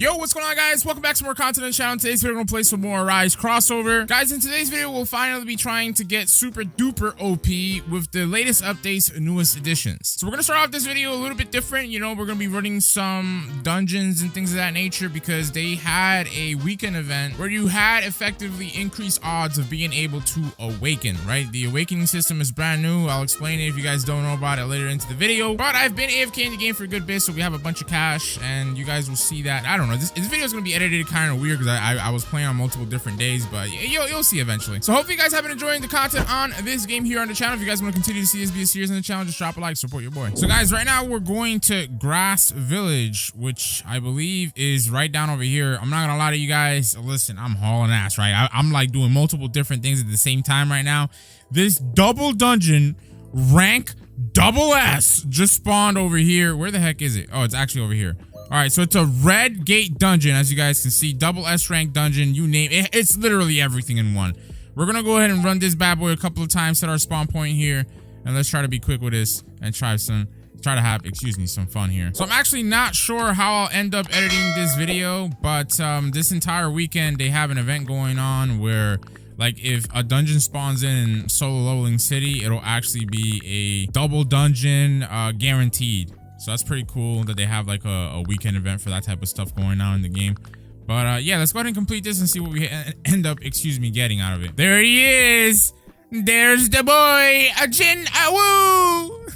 Yo, what's going on, guys? Welcome back to more content on the channel. Today's video, we're gonna play some more Rise crossover. Guys, in today's video, we'll finally be trying to get super duper OP with the latest updates and newest additions. So we're gonna start off this video a little bit different. You know, we're gonna be running some dungeons and things of that nature because they had a weekend event where you had effectively increased odds of being able to awaken, right? The awakening system is brand new. I'll explain it if you guys don't know about it later into the video. But I've been AFK in the game for a good bit, so we have a bunch of cash, and you guys will see that. I don't know. This video is going to be edited kind of weird because I was playing on multiple different days, but you'll see eventually. So hopefully you guys have been enjoying the content on this game here on the channel. If you guys want to continue to see this be a series on the channel, just drop a like, support your boy. So guys, right now we're going to Grass Village, which I believe is right down over here. I'm not going to lie to you guys. Listen, I'm hauling ass, right? I'm like doing multiple different things at the same time right now. This double dungeon rank double S just spawned over here. Where the heck is it? Oh, it's actually over here. All right, so it's a red gate dungeon, as you guys can see. Double S rank dungeon, you name it. It's literally everything in one. We're gonna go ahead and run this bad boy a couple of times, set our spawn point here, and let's try to be quick with this and try to have, some fun here. So I'm actually not sure how I'll end up editing this video, but this entire weekend they have an event going on where, like, if a dungeon spawns in solo leveling city, it'll actually be a double dungeon guaranteed. So that's pretty cool that they have like a weekend event for that type of stuff going on in the game. But yeah, let's go ahead and complete this and see what we end up, getting out of it. There he is. There's the boy, Ajin Awu.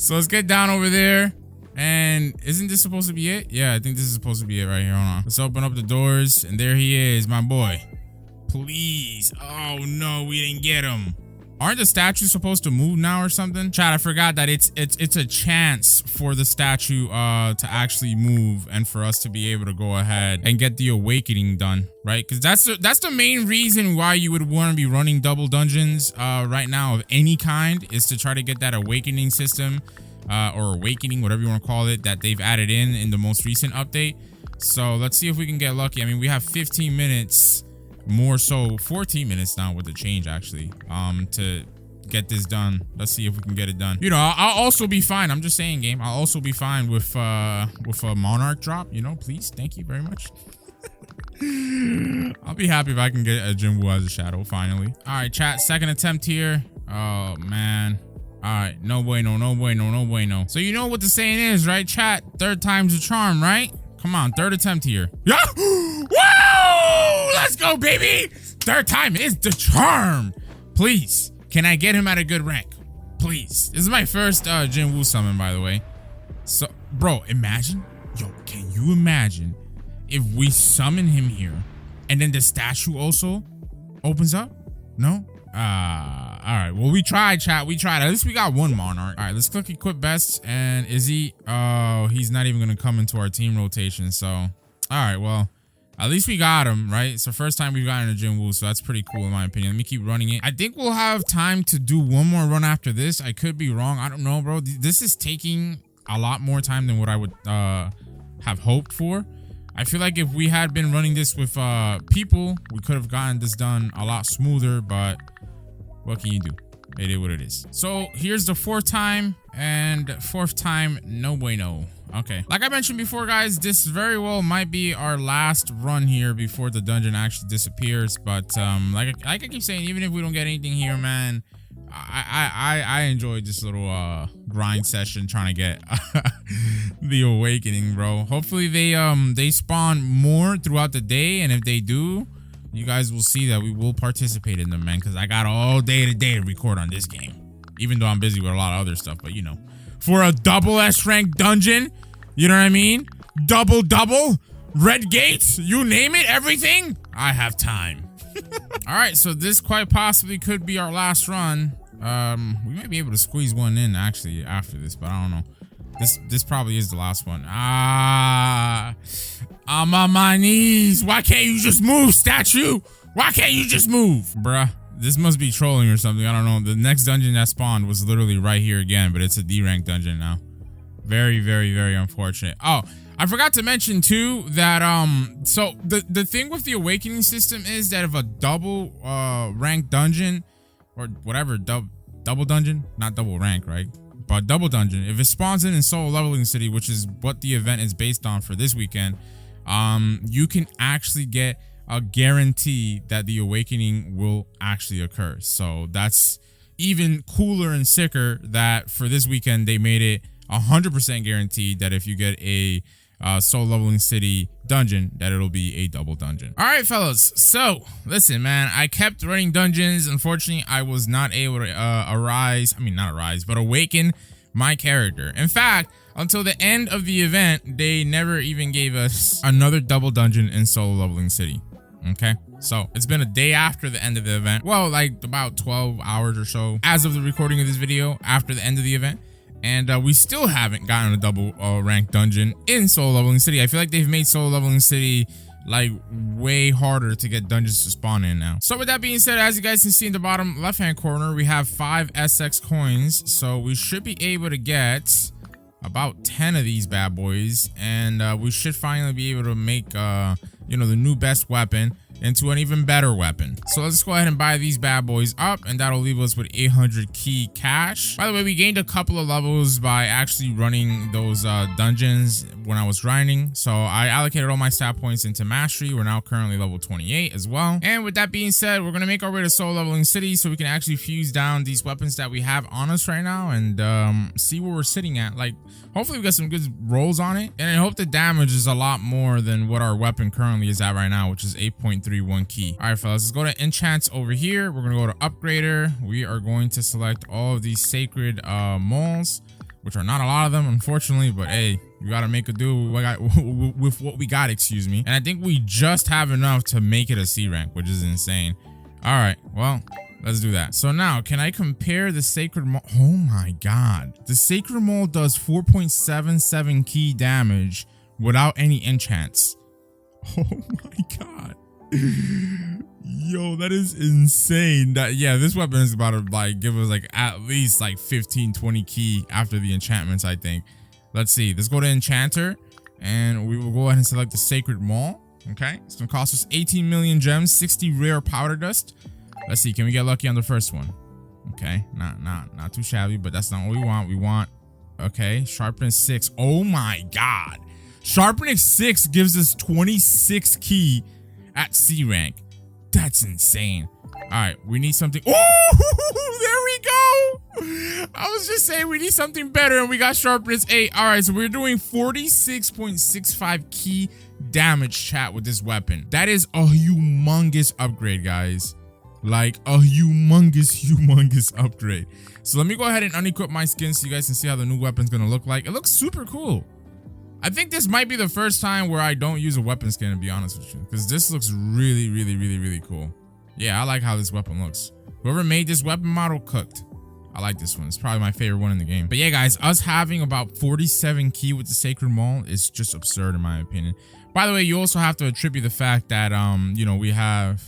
So let's get down over there. And isn't this supposed to be it? Yeah, I think this is supposed to be it right here. Hold on. Let's open up the doors. And there he is, my boy. Please. Oh no, we didn't get him. Aren't the statues supposed to move now or something? Chat, I forgot that it's a chance for the statue to actually move and for us to be able to go ahead and get the awakening done, right? Because that's the main reason why you would want to be running double dungeons right now of any kind, is to try to get that awakening system or awakening, whatever you want to call it, that they've added in the most recent update. So let's see if we can get lucky. I mean, we have 15 minutes. More so 14 minutes now with the change, actually, to get this done. Let's see if we can get it done. You know, I'll also be fine. I'm just saying, game, I'll also be fine with a monarch drop, you know. Please, thank you very much. I'll be happy if I can get a Jinwoo as a shadow finally. All right, chat, second attempt here. Oh man. All right, no bueno, no bueno, no bueno. So you know what the saying is, right, chat? Third time's a charm, right? Come on, third attempt here. Yeah. Whoa! Let's go, baby. Third time is the charm. Please, can I get him at a good rank? Please. This is my first Jinwoo summon, by the way. So, bro, imagine. Yo, can you imagine if we summon him here and then the statue also opens up? No? All right, well, we tried, chat. We tried. At least we got one monarch. All right, let's click equip best. And is he? Oh, he's not even gonna come into our team rotation. So, all right, well, at least we got him, right? It's the first time we've gotten a Jinwoo, so that's pretty cool in my opinion. Let me keep running it. I think we'll have time to do one more run after this. I could be wrong. I don't know, bro. This is taking a lot more time than what I would have hoped for. I feel like if we had been running this with people, we could have gotten this done a lot smoother, but what can you do? It is what it is. So here's the fourth time, and fourth time, no bueno. Okay. Like I mentioned before, guys, this very well might be our last run here before the dungeon actually disappears. But like I keep saying, even if we don't get anything here, man, I enjoyed this little grind session trying to get the awakening, bro. Hopefully they spawn more throughout the day, and if they do, you guys will see that we will participate in them, man, because I got all day today to record on this game, even though I'm busy with a lot of other stuff. But you know, for a double S rank dungeon, you know what I mean? Double, red gates, you name it, everything. I have time. All right, so this quite possibly could be our last run. We might be able to squeeze one in actually after this, but I don't know. This probably is the last one. I'm on my knees. Why can't you just move, statue? Why can't you just move? Bruh, this must be trolling or something. I don't know. The next dungeon that spawned was literally right here again, but it's a D rank dungeon now. Very, very, very unfortunate. Oh, I forgot to mention too that so the thing with the awakening system is that if a double rank dungeon or whatever double dungeon, not double rank, right? but double dungeon. If it spawns in solo leveling city, which is what the event is based on for this weekend, you can actually get a guarantee that the awakening will actually occur. So that's even cooler and sicker that for this weekend they made it 100% guaranteed that if you get a solo leveling city dungeon, that it'll be a double dungeon. All right, fellas. So listen, man, I kept running dungeons. Unfortunately, I was not able to awaken my character. In fact, until the end of the event, they never even gave us another double dungeon in solo leveling city. Okay, so it's been a day after the end of the event. Well, like about 12 hours or so as of the recording of this video after the end of the event. And we still haven't gotten a double ranked dungeon in solo leveling city. I feel like they've made solo leveling city like way harder to get dungeons to spawn in now. So with that being said, as you guys can see in the bottom left hand corner, we have 5 SX coins. So we should be able to get about 10 of these bad boys, and we should finally be able to make you know, the new best weapon into an even better weapon. So let's go ahead and buy these bad boys up, and that'll leave us with 800 key cash. By the way, we gained a couple of levels by actually running those dungeons when I was grinding. So I allocated all my stat points into mastery. We're now currently level 28 as well. And with that being said, we're gonna make our way to solo leveling city so we can actually fuse down these weapons that we have on us right now and see where we're sitting at. Like, hopefully we got some good rolls on it, and I hope the damage is a lot more than what our weapon currently is at right now, which is 8.31 key. All right, fellas, let's go to enchants over here. We're gonna go to upgrader. We are going to select all of these sacred moles, which are not a lot of them, unfortunately, but hey, you gotta make a do with what we got, excuse me. And I think we just have enough to make it a C rank, which is insane. All right, well, let's do that. So now, can I compare the sacred mole? Oh my god, the sacred mole does 4.77 key damage without any enchants. Oh my god. Yo, that is insane. That, yeah, this weapon is about to like give us like at least like 15-20 key after the enchantments, I think. Let's see, let's go to enchanter, and we will go ahead and select the sacred mole. Okay, it's gonna cost us 18 million gems, 60 rare powder dust. Let's see, can we get lucky on the first one? Okay, not too shabby, but that's not what we want. We want, okay, sharpness 6. Oh my god, sharpness 6 gives us 26 key at C rank. That's insane. All right, we need something. Oh, there we go. I was just saying we need something better, and we got sharpness 8. All right, so we're doing 46.65 key damage, chat, with this weapon. That is a humongous upgrade, guys. Like a humongous upgrade. So let me go ahead and unequip my skin so you guys can see how the new weapon's gonna look like. It looks super cool. I think this might be the first time where I don't use a weapon skin, to be honest with you, because this looks really cool. Yeah, I like how this weapon looks. Whoever made this weapon model cooked. I like this one. It's probably my favorite one in the game. But yeah, guys, us having about 47 key with the sacred mole is just absurd in my opinion. By the way, you also have to attribute the fact that you know, we have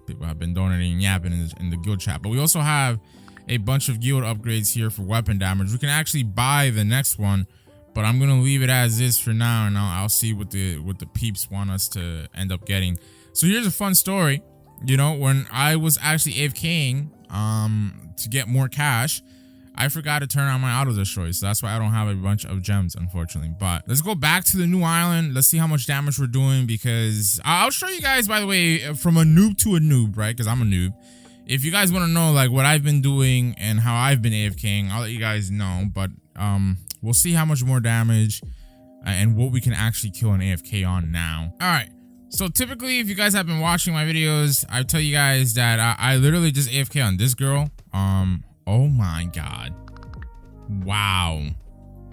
people have been donating and yapping in the guild chat, but we also have a bunch of guild upgrades here for weapon damage. We can actually buy the next one, but I'm gonna leave it as is for now, and I'll see what the peeps want us to end up getting. So here's a fun story. You know, when I was actually AFKing to get more cash, I forgot to turn on my auto destroy, so that's why I don't have a bunch of gems, unfortunately. But let's go back to the new island. Let's see how much damage we're doing, because I'll show you guys, by the way, from a noob to a noob, right? Because I'm a noob. If you guys want to know like what I've been doing and how I've been AFKing, I'll let you guys know. But we'll see how much more damage and what we can actually kill an AFK on now. All right. So typically, if you guys have been watching my videos, I tell you guys that I literally just AFK on this girl. Oh my god. Wow.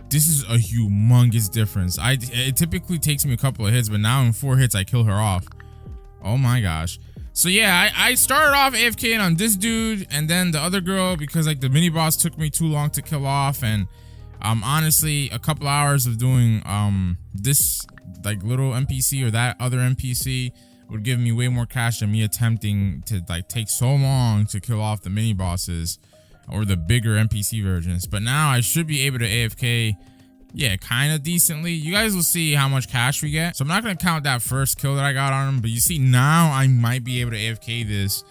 This is a humongous difference. It typically takes me a couple of hits, but now in 4 hits, I kill her off. Oh my gosh. So yeah, I started off AFKing on this dude and then the other girl because like the mini boss took me too long to kill off, and honestly, a couple hours of doing this like little NPC or that other NPC would give me way more cash than me attempting to like take so long to kill off the mini bosses or the bigger NPC versions. But now I should be able to AFK, yeah, kind of decently. You guys will see how much cash we get. So I'm not going to count that first kill that I got on him, but you see now I might be able to AFK this,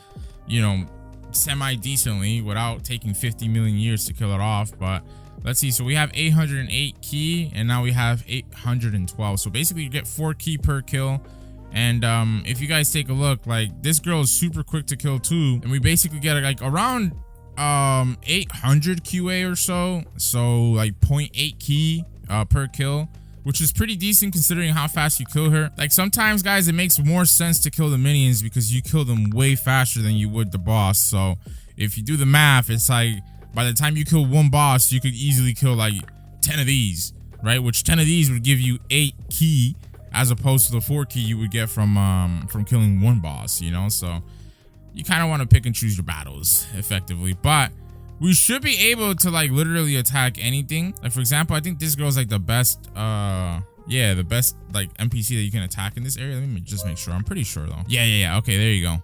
you know, semi decently without taking 50 million years to kill it off. But Let's see. So we have 808 key and now we have 812. So basically you get 4 key per kill. And if you guys take a look, like this girl is super quick to kill too. And we basically get like around 800 QA or so. So like 0.8 key per kill, which is pretty decent considering how fast you kill her. Like sometimes guys, it makes more sense to kill the minions because you kill them way faster than you would the boss. So if you do the math, it's like by the time you kill one boss, you could easily kill like 10 of these, right? Which 10 of these would give you 8 key as opposed to the 4 key you would get from killing one boss, you know? So you kind of want to pick and choose your battles effectively, but we should be able to like literally attack anything. Like for example, I think this girl's like the best, the best like NPC that you can attack in this area. Let me just make sure. I'm pretty sure though. Yeah. Okay, there you go.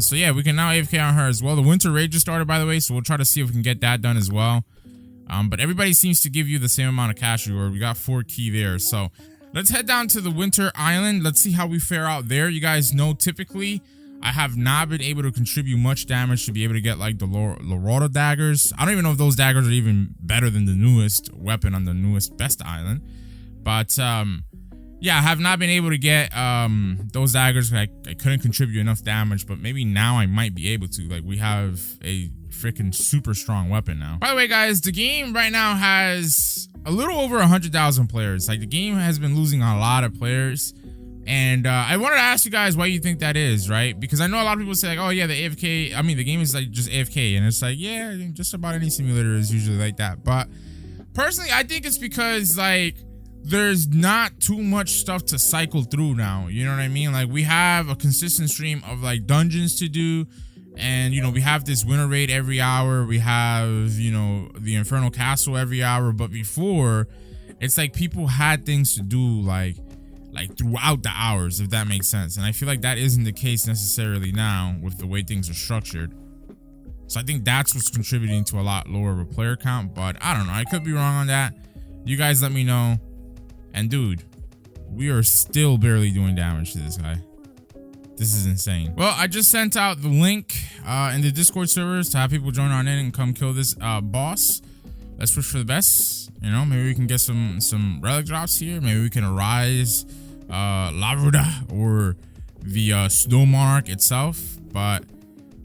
So yeah, we can now AFK on her as well. The winter raid just started, by the way, so we'll try to see if we can get that done as well. But everybody seems to give you the same amount of cash reward. We got 4 key there. So let's head down to the winter island. Let's see how we fare out there. You guys know typically I have not been able to contribute much damage to be able to get like the Lorota daggers. I don't even know if those daggers are even better than the newest weapon on the newest best island. But yeah, I have not been able to get those daggers. I couldn't contribute enough damage, but maybe now I might be able to. Like we have a freaking super strong weapon now. By the way, guys, the game right now has a little over 100,000 players. Like the game has been losing a lot of players. And I wanted to ask you guys why you think that is, right? Because I know a lot of people say like, oh yeah, the AFK, I mean, the game is like just AFK. And it's like, yeah, just about any simulator is usually like that. But personally, I think it's because like there's not too much stuff to cycle through now. You know what I mean? Like we have a consistent stream of like dungeons to do. And, you know, we have this winter raid every hour. We have, you know, the Infernal Castle every hour. But before, it's like people had things to do like throughout the hours, if that makes sense. And I feel like that isn't the case necessarily now with the way things are structured. So I think that's what's contributing to a lot lower of a player count, but I don't know. I could be wrong on that. You guys let me know. And dude, we are still barely doing damage to this guy. This is insane. Well, I just sent out the link in the Discord servers to have people join on in and come kill this boss. Let's push for the best. You know, maybe we can get some relic drops here. Maybe we can arise Laruda or the Snow Monarch itself, but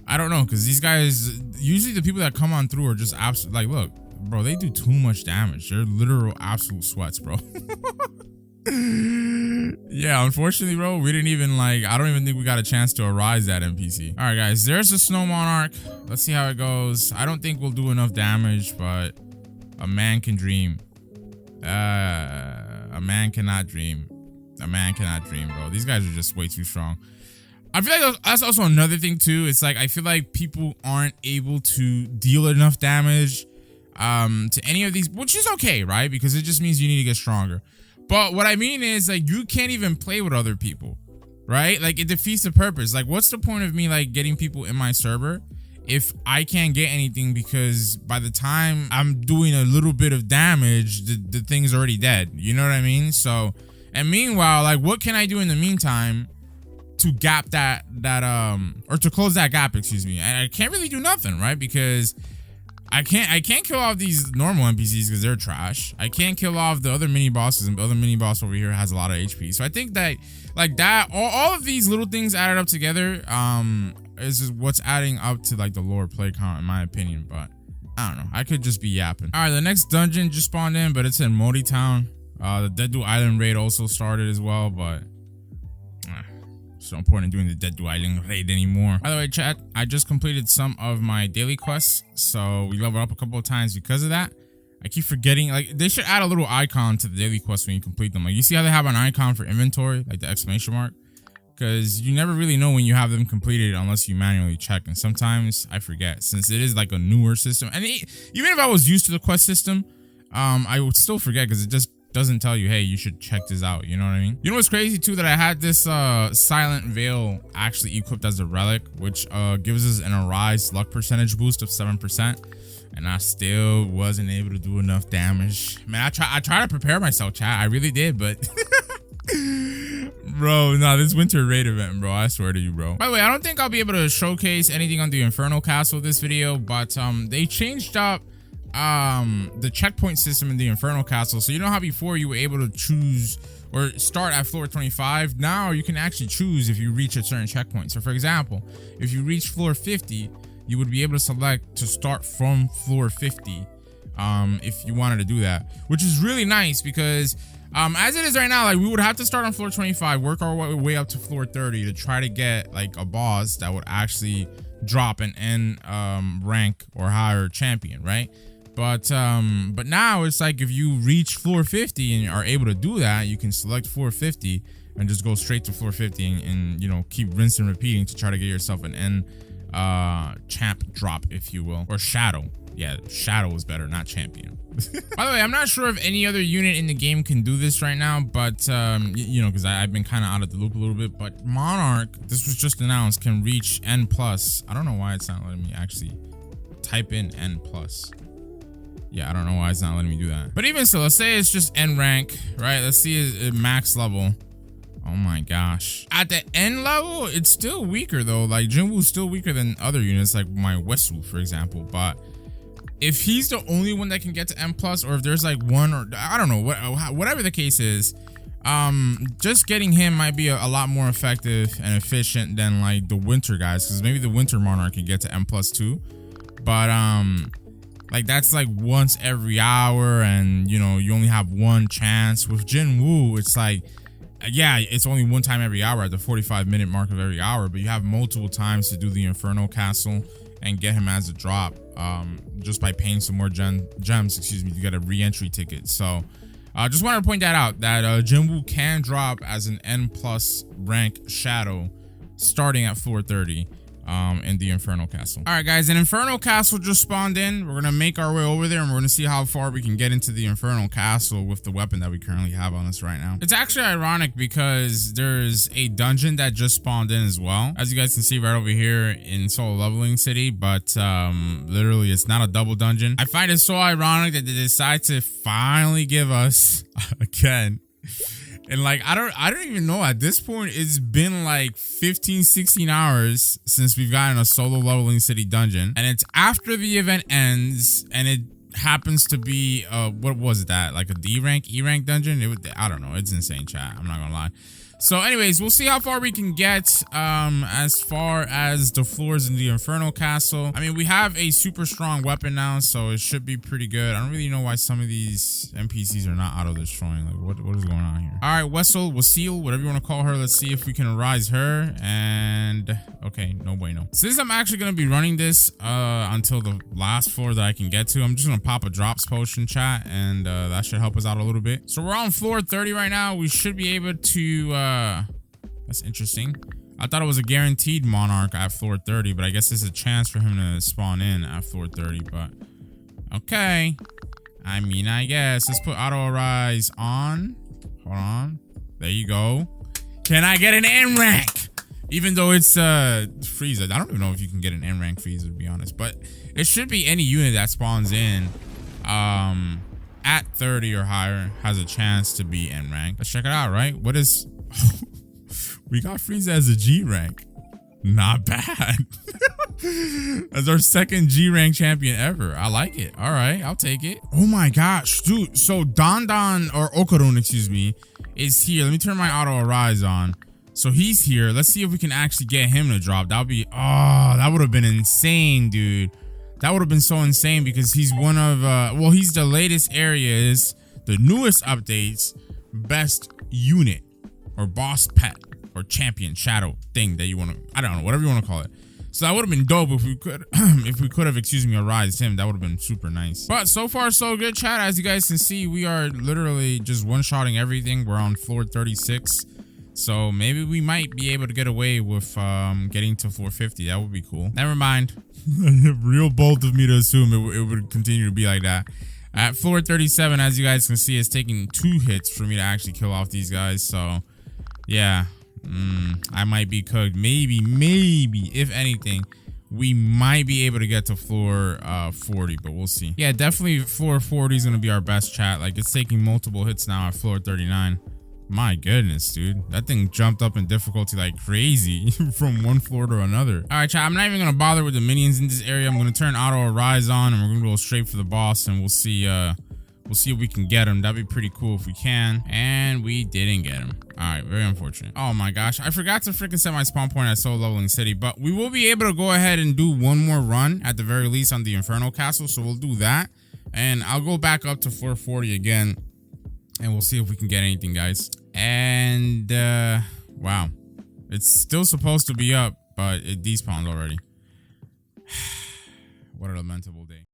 I don't know, because these guys, usually the people that come on through are just absolute, like, look, bro, they do too much damage. They're literal absolute sweats, bro. Yeah, unfortunately, bro, we didn't even like, I don't even think we got a chance to arise that NPC. All right, guys, there's the Snow Monarch. Let's see how it goes. I don't think we'll do enough damage, but a man can dream. A man cannot dream. A man cannot dream, bro. These guys are just way too strong. I feel like that's also another thing too. It's like I feel like people aren't able to deal enough damage to any of these, which is okay, right? Because it just means you need to get stronger. But what I mean is like you can't even play with other people, right? Like it defeats the purpose. Like what's the point of me like getting people in my server if I can't get anything, because by the time I'm doing a little bit of damage, the thing's already dead. You know what I mean? So, and meanwhile, like what can I do in the meantime to gap that or to close that gap, excuse me? And I can't really do nothing, right? Because I can't kill off these normal NPCs because they're trash. I can't kill off the other mini bosses, and the other mini boss over here has a lot of HP. So I think that like that, all of these little things added up together, is just what's adding up to like the lower play count in my opinion. But I don't know, I could just be yapping. All right, the next dungeon just spawned in, but it's in Modi Town. The Deadwood Island raid also started as well, but it's no point in doing the Deadwood Island raid anymore. By the way, chat, I just completed some of my daily quests, so we leveled up a couple of times because of that. I keep forgetting, like they should add a little icon to the daily quests when you complete them. Like you see how they have an icon for inventory, like the exclamation mark? Because you never really know when you have them completed unless you manually check, and sometimes I forget since it is like a newer system. And even if I was used to the quest system, I would still forget because it just doesn't tell you, hey, you should check this out. You know what I mean? You know what's crazy too? That I had this silent veil actually equipped as a relic, which gives us an arise luck percentage boost of 7%, and I still wasn't able to do enough damage. Man, I tried to prepare myself, chat. I really did, but bro, no, this winter raid event, bro, I swear to you, bro. By the way, I don't think I'll be able to showcase anything on the Infernal Castle this video, but they changed up the checkpoint system in the Infernal Castle. So you know how before you were able to choose or start at floor 25? Now you can actually choose if you reach a certain checkpoint. So for example, if you reach floor 50, you would be able to select to start from floor 50 if you wanted to do that, which is really nice because as it is right now, like we would have to start on floor 25, work our way up to floor 30 to try to get like a boss that would actually drop an N rank or higher champion, right? But now it's like if you reach floor 50 and are able to do that, you can select floor 50 and just go straight to floor 50 and you know, keep rinsing and repeating to try to get yourself an N champ drop, if you will, or shadow. Yeah, shadow is better, not champion. By the way, I'm not sure if any other unit in the game can do this right now, but you know, because I've been kind of out of the loop a little bit, but Monarch, this was just announced, can reach N+. I don't know why it's not letting me actually type in N+. Yeah, I don't know why it's not letting me do that. But even so, let's say it's just N rank, right? Let's see it max level. Oh my gosh. At the N level, it's still weaker though. Like Jinwoo's still weaker than other units like my Westwood, for example. But if he's the only one that can get to N+, or if there's like one, or I don't know, whatever the case is, just getting him might be a lot more effective and efficient than like the winter guys, because maybe the winter Monarch can get to N+ too. But like that's like once every hour, and you know, you only have one chance. With Jinwoo, it's like, yeah, it's only one time every hour at the 45-minute mark of every hour, but you have multiple times to do the Infernal Castle and get him as a drop, just by paying some more gems, excuse me, to get a re-entry ticket. So just wanted to point that out, that Jinwoo can drop as an N+ rank shadow starting at floor 30 in the Infernal Castle. All right, guys, an Infernal Castle just spawned in. We're gonna make our way over there and we're gonna see how far we can get into the Infernal Castle with the weapon that we currently have on us right now. It's actually ironic because there's a dungeon that just spawned in as well, as you guys can see right over here in Solo Leveling City, but literally it's not a double dungeon. I find it so ironic that they decide to finally give us again. And like, I don't even know, at this point, it's been like 15, 16 hours since we've gotten a Solo Leveling City dungeon. And it's after the event ends, and it happens to be, what was that? Like a D rank, E rank dungeon? I don't know. It's insane, chat. I'm not gonna lie. So anyways, we'll see how far we can get as far as the floors in the Infernal Castle. I mean, we have a super strong weapon now, so it should be pretty good. I don't really know why some of these NPCs are not auto-destroying. Like, what is going on here? All right, Wasil, whatever you want to call her. Let's see if we can arise her. And okay, no bueno. Since I'm actually going to be running this until the last floor that I can get to, I'm just going to pop a drops potion, chat, and that should help us out a little bit. So we're on floor 30 right now. We should be able to that's interesting. I thought it was a guaranteed Monarch at floor 30, but I guess there's a chance for him to spawn in at floor 30, but okay. I mean, I guess. Let's put auto arise on. Hold on. There you go. Can I get an N rank? Even though it's Frieza. I don't even know if you can get an N rank Frieza, to be honest, but it should be any unit that spawns in at 30 or higher has a chance to be N rank. Let's check it out, right? What is... We got Frieza as a G rank. Not bad. As our second G rank champion ever. I like it. All right, I'll take it. Oh my gosh, dude. So Don or Okarun, excuse me, is here. Let me turn my auto arise on. So he's here. Let's see if we can actually get him to drop. That would be, oh, that would have been insane, dude. That would have been so insane because he's one of, well, he's the latest areas, the newest updates, best unit or boss pet or champion shadow thing that you want to, I don't know, whatever you want to call it. So that would have been dope if we could, excuse me, arise him. That would have been super nice. But so far, so good, chat. As you guys can see, we are literally just one-shotting everything. We're on floor 36. So maybe we might be able to get away with getting to floor 50. That would be cool. Never mind. Real bold of me to assume it would continue to be like that. At floor 37, as you guys can see, it's taking 2 hits for me to actually kill off these guys. So yeah, I might be cooked. Maybe, if anything, we might be able to get to floor 40, but we'll see. Yeah, definitely floor 40 is going to be our best, chat. Like, it's taking multiple hits now at floor 39. My goodness, dude. That thing jumped up in difficulty like crazy from one floor to another. All right, chat. I'm not even going to bother with the minions in this area. I'm going to turn auto arise on and we're going to go straight for the boss and we'll see if we can get him. That'd be pretty cool if we can. And we didn't get him. All right, very unfortunate. Oh my gosh. I forgot to freaking set my spawn point at solo leveling city, but we will be able to go ahead and do one more run at the very least on the Infernal Castle. So we'll do that. And I'll go back up to floor 40 again. And we'll see if we can get anything, guys. And, wow. It's still supposed to be up, but it despawned already. What a lamentable day.